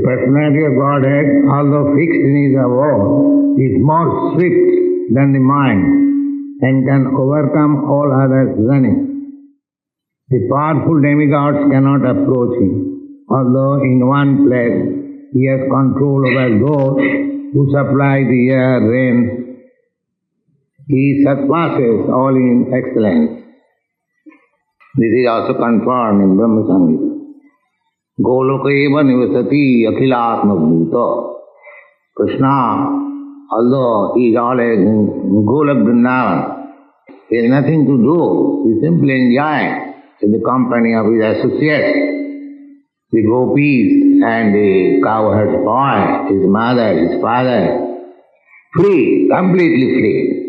personality of Godhead, although fixed in his abode, is more swift than the mind and can overcome all others running. The powerful demigods cannot approach him, although in one place he has control over those who supply the air, rain. He surpasses all in excellence. This is also confirmed in Brahma Samhita. Goloka eva nivasati akhilatma bhuta. Krishna, although he is always in Golok Vrindavan, he has nothing to do. He simply enjoys in the company of his associates, the gopis and the cowherd's boy, his mother, his father, free, completely free.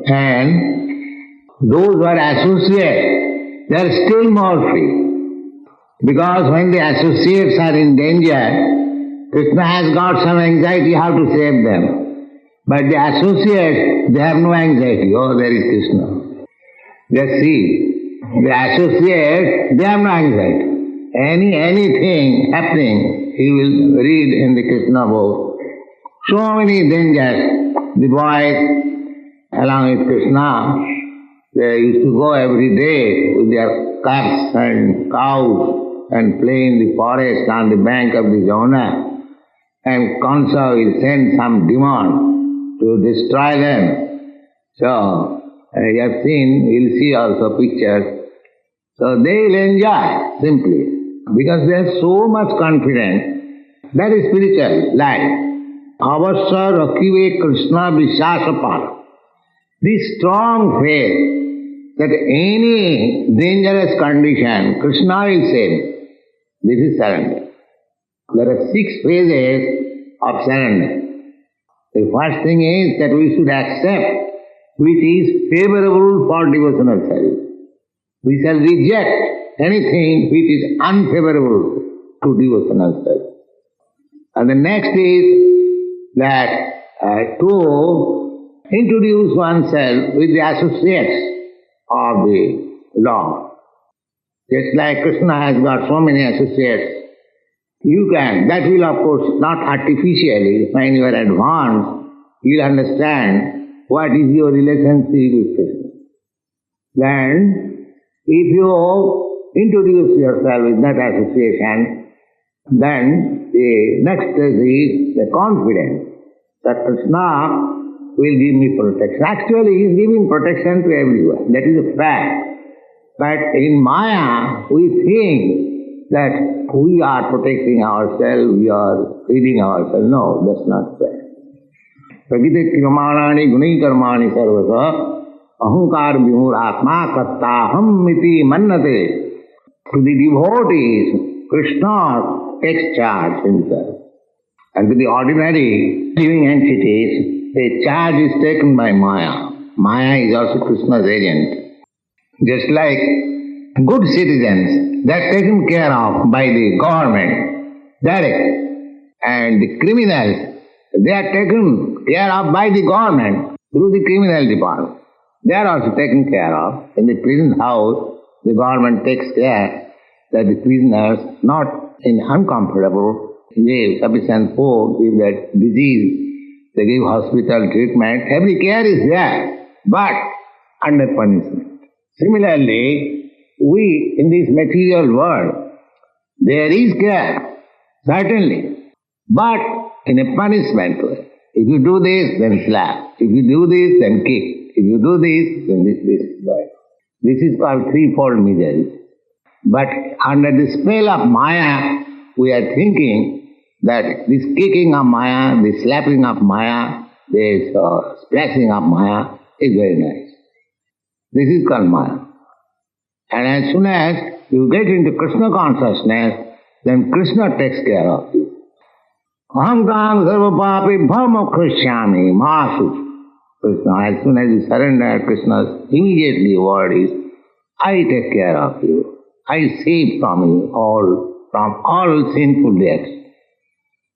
And those who are associates, they are still more free. Because when the associates are in danger, Krishna has got some anxiety how to save them. But the associates, they have no anxiety. Oh, there is Krishna. Just see, the associates, they have no anxiety. Anything happening, he will read in the Krishna book. So many dangers. The boys, along with Krishna, they used to go every day with their calves and cows and play in the forest on the bank of the Jamuna. And Kansa will send some demon to destroy them. So, you have seen, you'll see also pictures. So they will enjoy simply because they have so much confidence. That is spiritual life. Avasya rakive Krishna vishasapala. This strong faith that any dangerous condition, Krishna will save. This is surrender. There are 6 phases of surrender. The first thing is that we should accept which is favorable for devotional service. We shall reject anything which is unfavorable to devotional service. And the next is that to introduce oneself with the associates of the Lord. Just like Krishna has got so many associates, you can, that will of course not artificially, when you are advanced, you will understand what is your relationship with Krishna. Then, if you introduce yourself with that association, then the next stage is the confidence that Krishna will give me protection. Actually, he is giving protection to everyone. That is a fact. But in Maya, we think that we are protecting ourselves, we are feeding ourselves. No, that's not fair. Pragiti kriyamanani gunai karmani sarvasa ahankar vimuratma kattaham iti mannate. To the devotees, Krishna takes charge himself. And to the ordinary living entities, the charge is taken by Maya. Maya is also Krishna's agent. Just like good citizens, they are taken care of by the government, direct. And the criminals, they are taken care of by the government through the criminal department. They are also taken care of. In the prison house, the government takes care that the prisoners, not in uncomfortable, give sufficient food, give that disease, they give hospital treatment. Every care is there, but under punishment. Similarly, we in this material world, there is care, certainly, but in a punishment way. If you do this, then slap. If you do this, then kick. If you do this, then this. This is called threefold misery. But under the spell of Maya, we are thinking that this kicking of Maya, this slapping of Maya, this splashing of Maya is very nice. This is called Maya. And as soon as you get into Krishna consciousness, then Krishna takes care of you. Aham kam sarva papi bhama krishyami masu. Krishna, as soon as you surrender, Krishna's immediately word is, I take care of you. I save from you from all sinful reactions.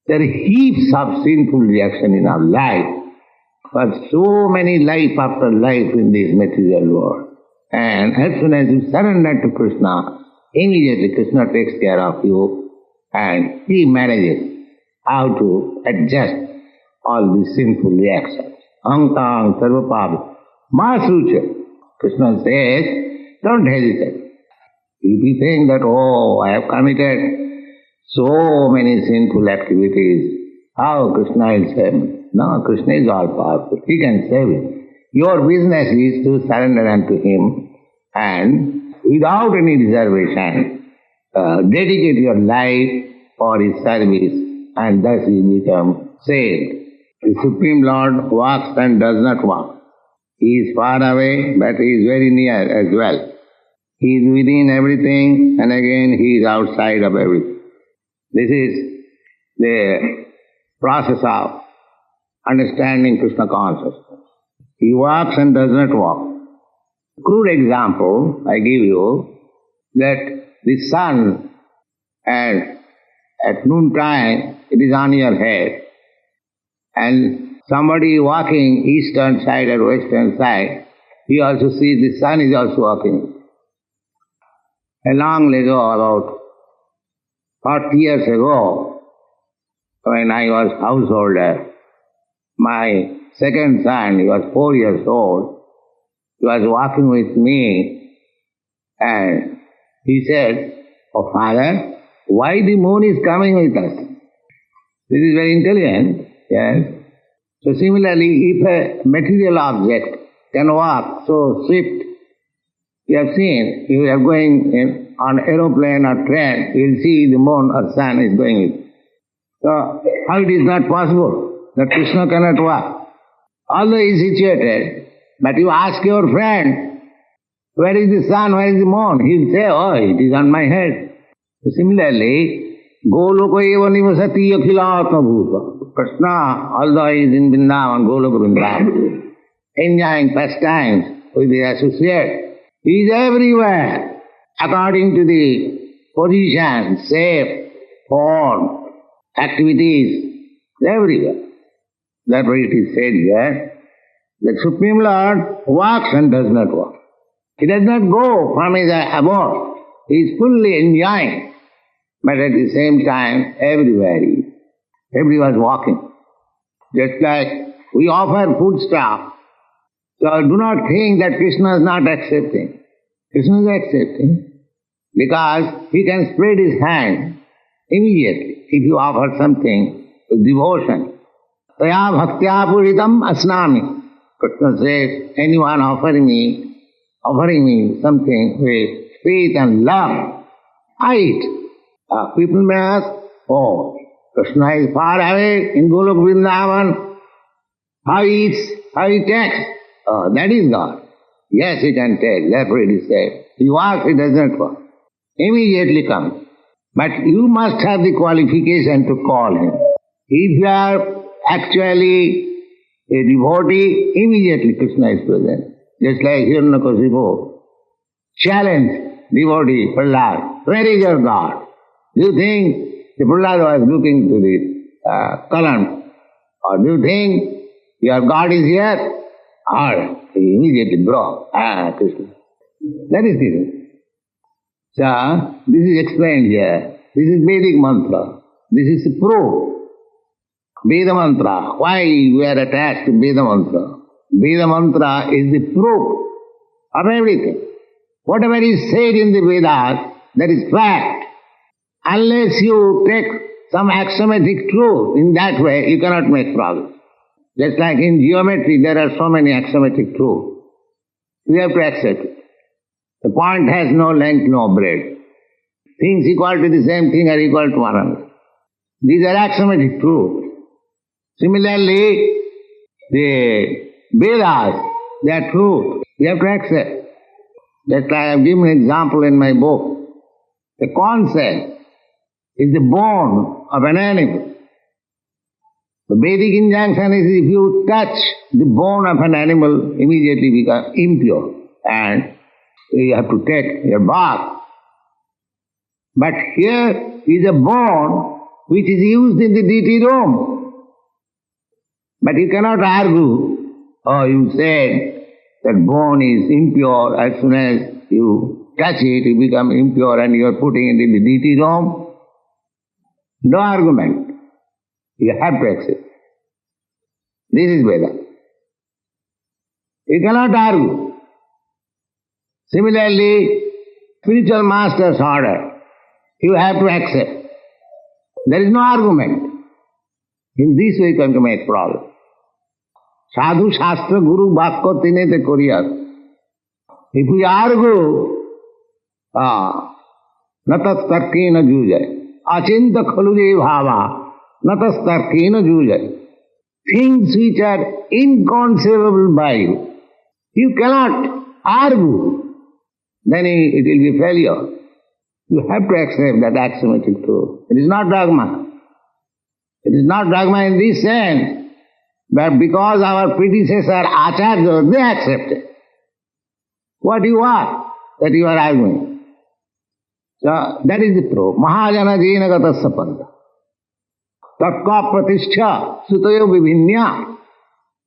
There are heaps of sinful reaction in our life. But so many life after life in this material world. And as soon as you surrender to Krishna, immediately Krishna takes care of you and he manages. how to adjust all these sinful reactions. Ankang sarvapāpa māsruca. Krishna says, don't hesitate. If you think that, oh, I have committed so many sinful activities, how Krishna will save me? No, Krishna is all powerful. He can save you. Your business is to surrender unto Him and without any reservation, dedicate your life for His service, and thus you become saved. The Supreme Lord walks and does not walk. He is far away, but He is very near as well. He is within everything, and again He is outside of everything. This is the process of understanding Krishna consciousness. He walks and does not walk. Crude example I give you, that the sun at noon time it is on your head, and somebody walking eastern side or western side, he also sees the sun is also walking. A long ago, about 40 years ago, when I was householder, my second son, he was 4 years old, he was walking with me, and he said, "Oh father, why the moon is coming with us?" This is very intelligent, yes. So similarly, if a material object can walk so swift, you have seen, if you are going on aeroplane or train, you will see the moon or sun is going with. So how it is not possible that Krishna cannot walk? Although he is situated, but you ask your friend, where is the sun, where is the moon? He will say, oh, it is on my head. So similarly, Goloko eva nivasati akhilatma bhuta. Krishna, although he is in Vrindavan, Goloko Vrindavan, enjoying pastimes with the associates, he is everywhere, according to the position, shape, form, activities, everywhere. That's why it is said here, the Supreme Lord walks and does not walk. He does not go from his abode. He is fully enjoying, but at the same time, everywhere he is. Everyone is walking. Just like we offer food stuff, so do not think that Krishna is not accepting. Krishna is accepting because he can spread his hand immediately if you offer something with devotion. Taya bhaktya puritam asnami. Krishna says, anyone offering me something with faith and love, I eat. People may ask, oh, Krishna is far away in Golok Vrindavan. How he eats, how he takes? Oh, that is God. Yes, he can take. Therefore it is said, he walks, he does not walk. Immediately comes. But you must have the qualification to call him. If you are actually a devotee, immediately Krishna is present. Just like Hiranyakasipu challenged devotee Prahlad, where is your God? Do you think the Prahlad was looking to the column? Or do you think your God is here? Or he immediately broke. Krishna. That is Krishna. So, this is explained here. This is Vedic mantra. This is the proof. Veda mantra. Why we are attached to Veda mantra? Veda mantra is the proof of everything. Whatever is said in the Vedas, that is fact. Unless you take some axiomatic truth in that way, you cannot make progress. Just like in geometry, there are so many axiomatic truths. We have to accept it. The point has no length, no breadth. Things equal to the same thing are equal to one another. These are axiomatic truths. Similarly, the Vedas, they are truth. We have to accept. Just like I have given an example in my book. The concept is the bone of an animal. The Vedic injunction is if you touch the bone of an animal, immediately become impure and you have to take your bath. But here is a bone which is used in the deity room. But you cannot argue, oh, you said that bone is impure, as soon as you touch it, it becomes impure and you are putting it in the deity room. No argument. You have to accept. This is Veda. You cannot argue. Similarly, spiritual master's order, you have to accept. There is no argument. In this way you can make problem. Sadhu Shastra Guru Bhakko Tinete Koriyat. If we argue, natas tarkena jujay. Achinta khaluje bhava. Natas tarkena jujay. Things which are inconceivable by you, you cannot argue. Then it will be failure. You have to accept that axiomatic truth. It is not dogma. It is not dogma in this sense, but because our predecessor Acharyas, they accepted. What you are, that you are arguing. So that is the proof. Mahajana jena gata sapanta. Tatka pratishtha sutayo vivinya.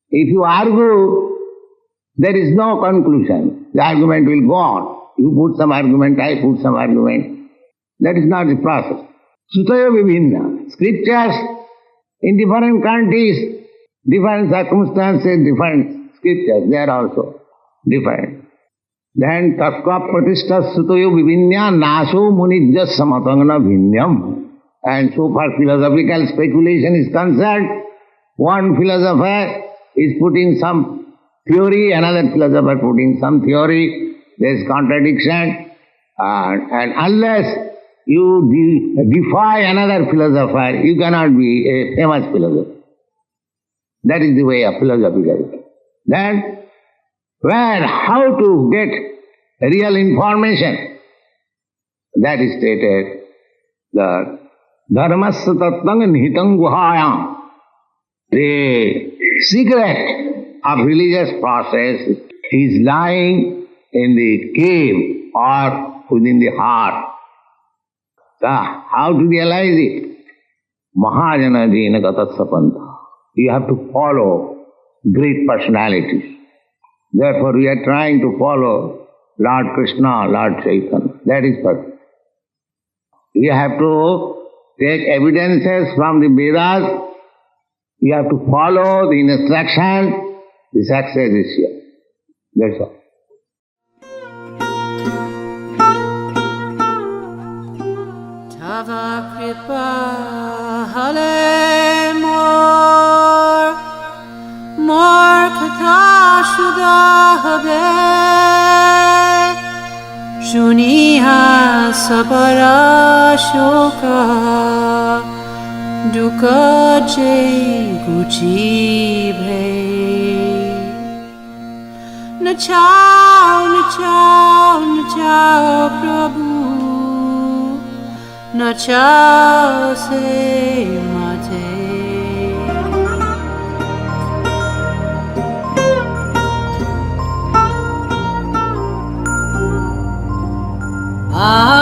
If you argue, there is no conclusion. The argument will go on. You put some argument, I put some argument. That is not the process. Sutayo vivinna. Scriptures in different countries, different circumstances, different scriptures, they are also different. Then tatka pratishtha sutayo vivinya naso munijya samatangana vinyam. And so far philosophical speculation is concerned, one philosopher is putting some theory, another philosopher putting some theory, there is contradiction, and unless you defy another philosopher, you cannot be a famous philosopher. That is the way of philosophical. Then, how to get real information? That is stated that dharmasya tattang nihitam guhayam. The secret of religious process is lying in the cave or within the heart. So how to realize it? Mahajana jena gata sapanta. You have to follow great personalities. Therefore we are trying to follow Lord Krishna, Lord Chaitanya. That is perfect. You have to take evidences from the Vedas. You have to follow the instruction. The success is here. That's all. Tava kripa hale mor katha shuda habe shuniha sabara shoka duka je guchi bhe nachao prabhu nachao se mate ah